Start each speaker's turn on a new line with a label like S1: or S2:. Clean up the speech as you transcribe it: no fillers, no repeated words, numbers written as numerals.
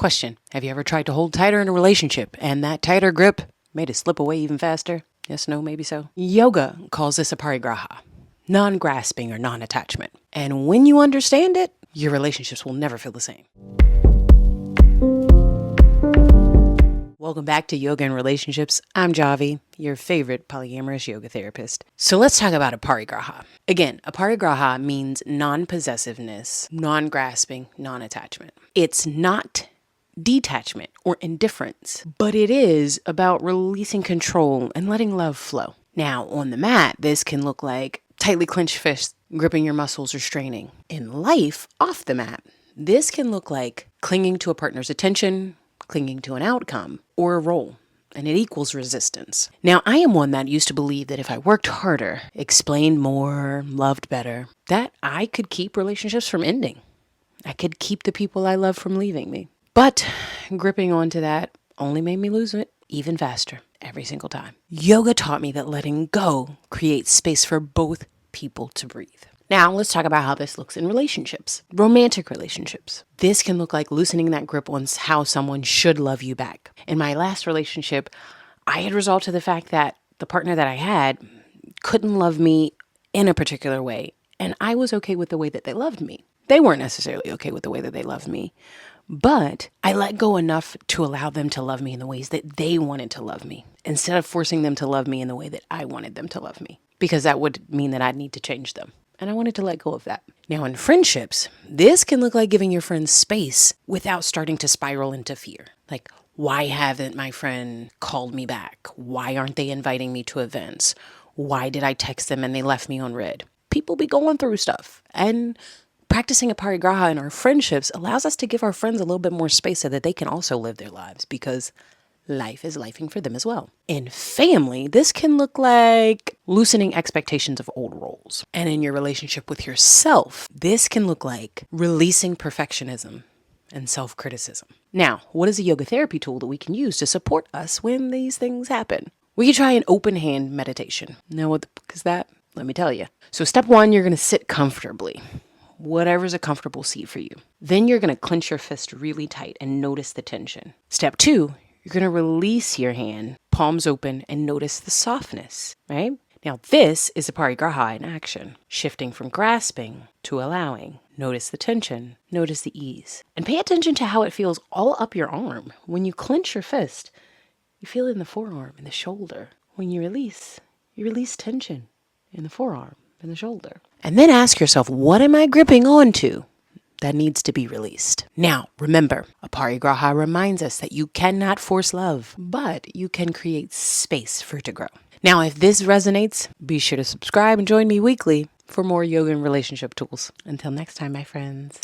S1: Question: have you ever tried to hold tighter in a relationship and that tighter grip made it slip away even faster? Yes, no, maybe so. Yoga calls this Aparigraha, non-grasping or non-attachment. And when you understand it, your relationships will never feel the same. Welcome back to Yoga and Relationships. I'm Javi, your favorite polyamorous yoga therapist. So let's talk about Aparigraha. Again, Aparigraha means non-possessiveness, non-grasping, non-attachment. It's not detachment or indifference, but it is about releasing control and letting love flow. Now, on the mat, this can look like tightly clenched fists, gripping your muscles or straining. In life, off the mat, this can look like clinging to a partner's attention, clinging to an outcome or a role, and it equals resistance. Now, I am one that used to believe that if I worked harder, explained more, loved better, that I could keep relationships from ending. I could keep the people I love from leaving me. But gripping onto that only made me lose it even faster every single time. Yoga taught me that letting go creates space for both people to breathe. Now, let's talk about how this looks in relationships. Romantic relationships. This can look like loosening that grip on how someone should love you back. In my last relationship, I had resolved to the fact that the partner that I had couldn't love me in a particular way, and I was okay with the way that they loved me. They weren't necessarily okay with the way that they loved me, but I let go enough to allow them to love me in the ways that they wanted to love me, instead of forcing them to love me in the way that I wanted them to love me, because that would mean that I'd need to change them. And I wanted to let go of that. Now, in friendships, this can look like giving your friends space without starting to spiral into fear. Like, why haven't my friend called me back? Why aren't they inviting me to events? Why did I text them and they left me on red? People be going through stuff. And practicing Aparigraha in our friendships allows us to give our friends a little bit more space so that they can also live their lives, because life is lifing for them as well. In family, this can look like loosening expectations of old roles. And in your relationship with yourself, this can look like releasing perfectionism and self-criticism. Now, what is a yoga therapy tool that we can use to support us when these things happen? We can try an open hand meditation. Now, what the fuck is that? Let me tell you. So step 1, you're going to sit comfortably. Whatever's a comfortable seat for you. Then you're going to clench your fist really tight and notice the tension. Step 2, you're going to release your hand, palms open, and notice the softness, right? Now, this is Aparigraha in action, shifting from grasping to allowing. Notice the tension, notice the ease, and pay attention to how it feels all up your arm. When you clench your fist, you feel it in the forearm and the shoulder. When you release tension in the forearm and the shoulder. And then ask yourself, what am I gripping onto that needs to be released? Now, remember, Aparigraha reminds us that you cannot force love, but you can create space for it to grow. Now, if this resonates, be sure to subscribe and join me weekly for more yoga and relationship tools. Until next time, my friends.